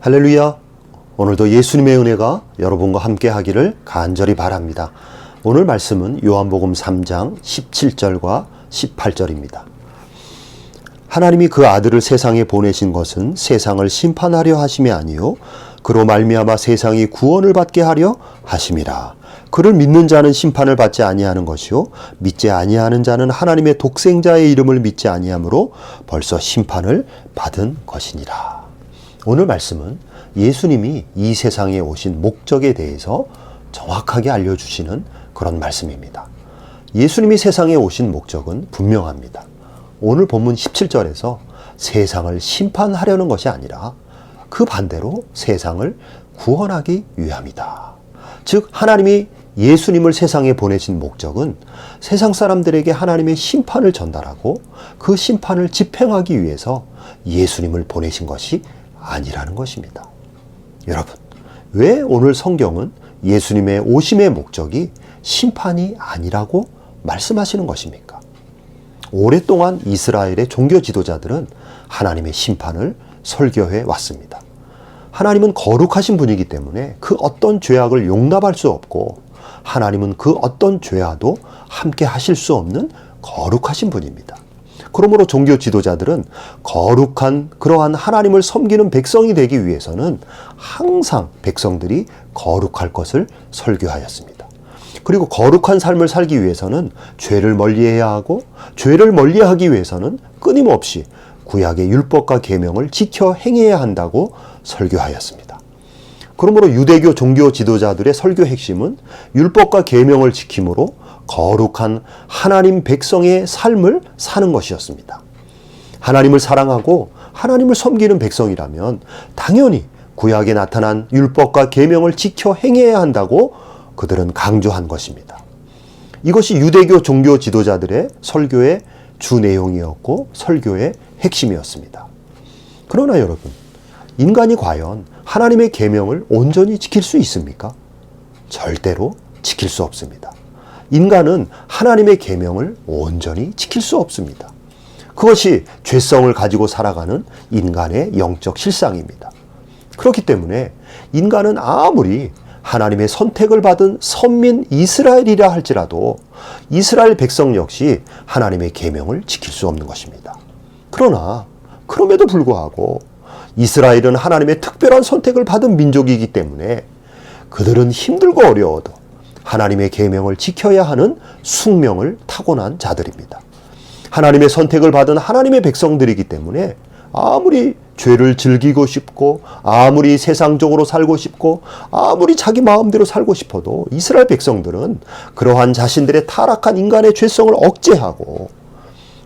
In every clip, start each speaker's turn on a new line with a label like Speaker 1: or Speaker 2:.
Speaker 1: 할렐루야! 오늘도 예수님의 은혜가 여러분과 함께 하기를 간절히 바랍니다. 오늘 말씀은 요한복음 3장 17절과 18절입니다. 하나님이 그 아들을 세상에 보내신 것은 세상을 심판하려 하심이 아니요 그로 말미암아 세상이 구원을 받게 하려 하심이라. 그를 믿는 자는 심판을 받지 아니하는 것이요 믿지 아니하는 자는 하나님의 독생자의 이름을 믿지 아니하므로 벌써 심판을 받은 것이니라. 오늘 말씀은 예수님이 이 세상에 오신 목적에 대해서 정확하게 알려주시는 그런 말씀입니다. 예수님이 세상에 오신 목적은 분명합니다. 오늘 본문 17절에서 세상을 심판하려는 것이 아니라 그 반대로 세상을 구원하기 위함이다. 즉 하나님이 예수님을 세상에 보내신 목적은 세상 사람들에게 하나님의 심판을 전달하고 그 심판을 집행하기 위해서 예수님을 보내신 것이 아니라는 것입니다. 여러분, 왜 오늘 성경은 예수님의 오심의 목적이 심판이 아니라고 말씀하시는 것입니까? 오랫동안 이스라엘의 종교 지도자들은 하나님의 심판을 설교해 왔습니다. 하나님은 거룩하신 분이기 때문에 그 어떤 죄악을 용납할 수 없고 하나님은 그 어떤 죄와도 함께 하실 수 없는 거룩하신 분입니다. 그러므로 종교 지도자들은 거룩한 그러한 하나님을 섬기는 백성이 되기 위해서는 항상 백성들이 거룩할 것을 설교하였습니다. 그리고 거룩한 삶을 살기 위해서는 죄를 멀리해야 하고 죄를 멀리하기 위해서는 끊임없이 구약의 율법과 계명을 지켜 행해야 한다고 설교하였습니다. 그러므로 유대교 종교 지도자들의 설교 핵심은 율법과 계명을 지킴으로 거룩한 하나님 백성의 삶을 사는 것이었습니다. 하나님을 사랑하고 하나님을 섬기는 백성이라면 당연히 구약에 나타난 율법과 계명을 지켜 행해야 한다고 그들은 강조한 것입니다. 이것이 유대교 종교 지도자들의 설교의 주 내용이었고 설교의 핵심이었습니다. 그러나 여러분, 인간이 과연 하나님의 계명을 온전히 지킬 수 있습니까? 절대로 지킬 수 없습니다. 인간은 하나님의 계명을 온전히 지킬 수 없습니다. 그것이 죄성을 가지고 살아가는 인간의 영적 실상입니다. 그렇기 때문에 인간은 아무리 하나님의 선택을 받은 선민 이스라엘이라 할지라도 이스라엘 백성 역시 하나님의 계명을 지킬 수 없는 것입니다. 그러나 그럼에도 불구하고 이스라엘은 하나님의 특별한 선택을 받은 민족이기 때문에 그들은 힘들고 어려워도 하나님의 계명을 지켜야 하는 숙명을 타고난 자들입니다. 하나님의 선택을 받은 하나님의 백성들이기 때문에 아무리 죄를 즐기고 싶고 아무리 세상적으로 살고 싶고 아무리 자기 마음대로 살고 싶어도 이스라엘 백성들은 그러한 자신들의 타락한 인간의 죄성을 억제하고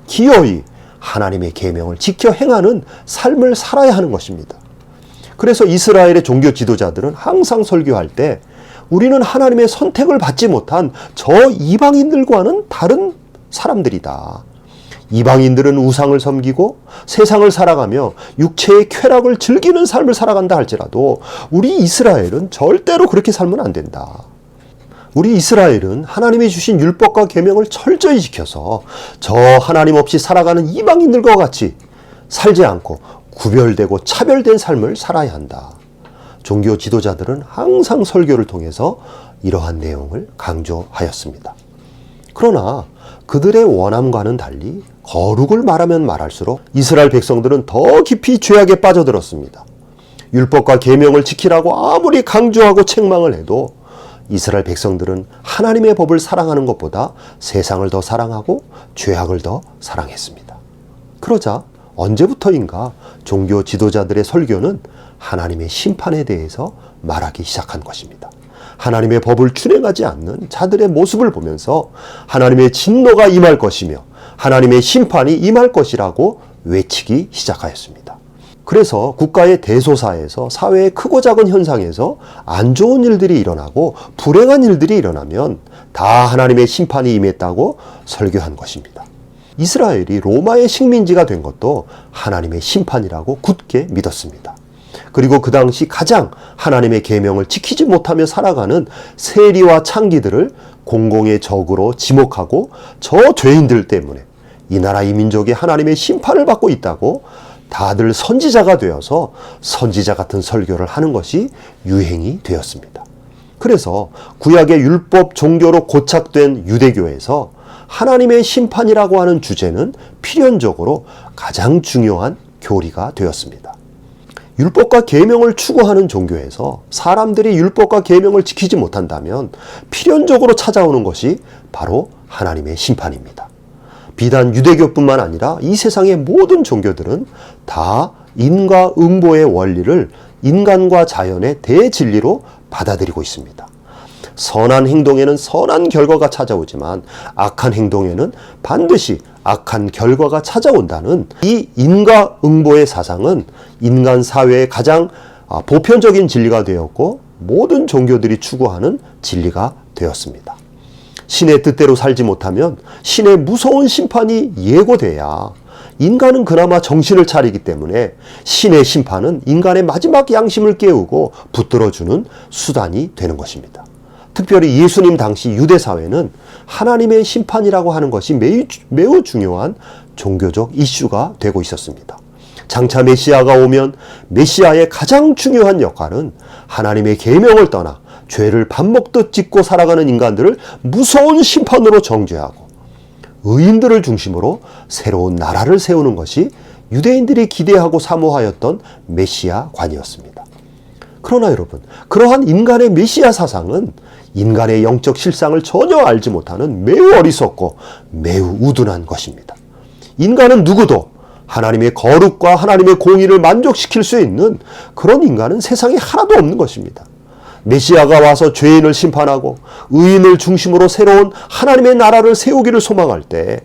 Speaker 1: 기어이 하나님의 계명을 지켜 행하는 삶을 살아야 하는 것입니다. 그래서 이스라엘의 종교 지도자들은 항상 설교할 때 우리는 하나님의 선택을 받지 못한 저 이방인들과는 다른 사람들이다. 이방인들은 우상을 섬기고 세상을 살아가며 육체의 쾌락을 즐기는 삶을 살아간다 할지라도 우리 이스라엘은 절대로 그렇게 살면 안 된다. 우리 이스라엘은 하나님이 주신 율법과 계명을 철저히 지켜서 저 하나님 없이 살아가는 이방인들과 같이 살지 않고 구별되고 차별된 삶을 살아야 한다. 종교 지도자들은 항상 설교를 통해서 이러한 내용을 강조하였습니다. 그러나 그들의 원함과는 달리 거룩을 말하면 말할수록 이스라엘 백성들은 더 깊이 죄악에 빠져들었습니다. 율법과 계명을 지키라고 아무리 강조하고 책망을 해도 이스라엘 백성들은 하나님의 법을 사랑하는 것보다 세상을 더 사랑하고 죄악을 더 사랑했습니다. 그러자 언제부터인가 종교 지도자들의 설교는 하나님의 심판에 대해서 말하기 시작한 것입니다. 하나님의 법을 준행하지 않는 자들의 모습을 보면서 하나님의 진노가 임할 것이며 하나님의 심판이 임할 것이라고 외치기 시작하였습니다. 그래서 국가의 대소사에서 사회의 크고 작은 현상에서 안 좋은 일들이 일어나고 불행한 일들이 일어나면 다 하나님의 심판이 임했다고 설교한 것입니다. 이스라엘이 로마의 식민지가 된 것도 하나님의 심판이라고 굳게 믿었습니다. 그리고 그 당시 가장 하나님의 계명을 지키지 못하며 살아가는 세리와 창기들을 공공의 적으로 지목하고 저 죄인들 때문에 이 나라 이 민족이 하나님의 심판을 받고 있다고 다들 선지자가 되어서 선지자 같은 설교를 하는 것이 유행이 되었습니다. 그래서 구약의 율법 종교로 고착된 유대교에서 하나님의 심판이라고 하는 주제는 필연적으로 가장 중요한 교리가 되었습니다. 율법과 계명을 추구하는 종교에서 사람들이 율법과 계명을 지키지 못한다면 필연적으로 찾아오는 것이 바로 하나님의 심판입니다. 비단 유대교뿐만 아니라 이 세상의 모든 종교들은 다 인과응보의 원리를 인간과 자연의 대진리로 받아들이고 있습니다. 선한 행동에는 선한 결과가 찾아오지만 악한 행동에는 반드시 악한 결과가 찾아온다는 이 인과응보의 사상은 인간 사회의 가장 보편적인 진리가 되었고 모든 종교들이 추구하는 진리가 되었습니다. 신의 뜻대로 살지 못하면 신의 무서운 심판이 예고돼야 인간은 그나마 정신을 차리기 때문에 신의 심판은 인간의 마지막 양심을 깨우고 붙들어주는 수단이 되는 것입니다. 특별히 예수님 당시 유대 사회는 하나님의 심판이라고 하는 것이 매우 중요한 종교적 이슈가 되고 있었습니다. 장차 메시아가 오면 메시아의 가장 중요한 역할은 하나님의 계명을 떠나 죄를 밥 먹듯 짓고 살아가는 인간들을 무서운 심판으로 정죄하고 의인들을 중심으로 새로운 나라를 세우는 것이 유대인들이 기대하고 사모하였던 메시아관이었습니다. 그러나 여러분, 그러한 인간의 메시아 사상은 인간의 영적 실상을 전혀 알지 못하는 매우 어리석고 매우 우둔한 것입니다. 인간은 누구도 하나님의 거룩과 하나님의 공의를 만족시킬 수 있는 그런 인간은 세상에 하나도 없는 것입니다. 메시아가 와서 죄인을 심판하고 의인을 중심으로 새로운 하나님의 나라를 세우기를 소망할 때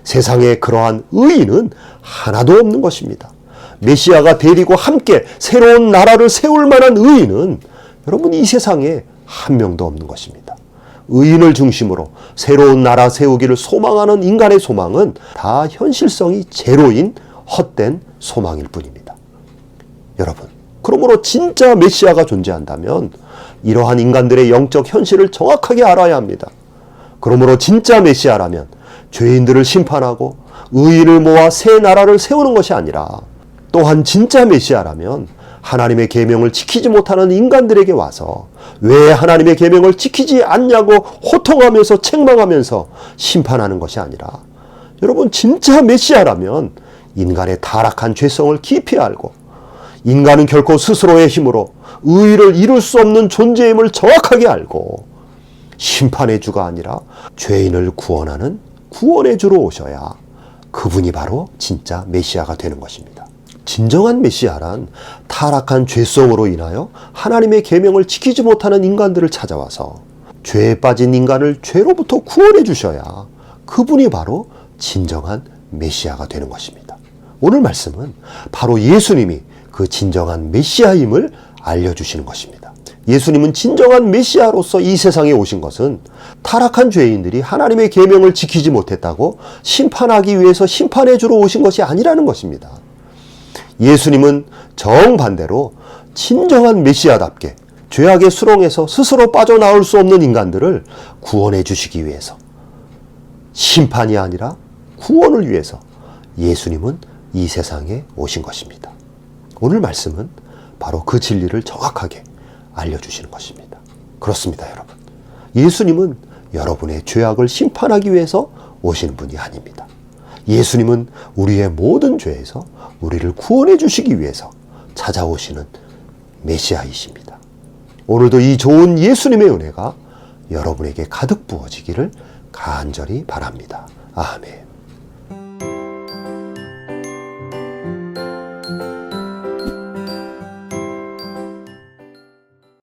Speaker 1: 세상에 그러한 의인은 하나도 없는 것입니다. 메시아가 데리고 함께 새로운 나라를 세울 만한 의인은 여러분 이 세상에 한 명도 없는 것입니다. 의인을 중심으로 새로운 나라 세우기를 소망하는 인간의 소망은 다 현실성이 제로인 헛된 소망일 뿐입니다. 여러분, 그러므로 진짜 메시아가 존재한다면 이러한 인간들의 영적 현실을 정확하게 알아야 합니다. 그러므로 진짜 메시아라면 죄인들을 심판하고 의인을 모아 새 나라를 세우는 것이 아니라 또한 진짜 메시아라면 하나님의 계명을 지키지 못하는 인간들에게 와서 왜 하나님의 계명을 지키지 않냐고 호통하면서 책망하면서 심판하는 것이 아니라 여러분 진짜 메시아라면 인간의 타락한 죄성을 깊이 알고 인간은 결코 스스로의 힘으로 의의를 이룰 수 없는 존재임을 정확하게 알고 심판의 주가 아니라 죄인을 구원하는 구원의 주로 오셔야 그분이 바로 진짜 메시아가 되는 것입니다. 진정한 메시아란 타락한 죄성으로 인하여 하나님의 계명을 지키지 못하는 인간들을 찾아와서 죄에 빠진 인간을 죄로부터 구원해 주셔야 그분이 바로 진정한 메시아가 되는 것입니다. 오늘 말씀은 바로 예수님이 그 진정한 메시아임을 알려주시는 것입니다. 예수님은 진정한 메시아로서 이 세상에 오신 것은 타락한 죄인들이 하나님의 계명을 지키지 못했다고 심판하기 위해서 심판해 주러 오신 것이 아니라는 것입니다. 예수님은 정반대로 진정한 메시아답게 죄악의 수렁에서 스스로 빠져나올 수 없는 인간들을 구원해 주시기 위해서 심판이 아니라 구원을 위해서 예수님은 이 세상에 오신 것입니다. 오늘 말씀은 바로 그 진리를 정확하게 알려주시는 것입니다. 그렇습니다, 여러분. 예수님은 여러분의 죄악을 심판하기 위해서 오신 분이 아닙니다. 예수님은 우리의 모든 죄에서 우리를 구원해 주시기 위해서 찾아오시는 메시아이십니다. 오늘도 이 좋은 예수님의 은혜가 여러분에게 가득 부어지기를 간절히 바랍니다. 아멘.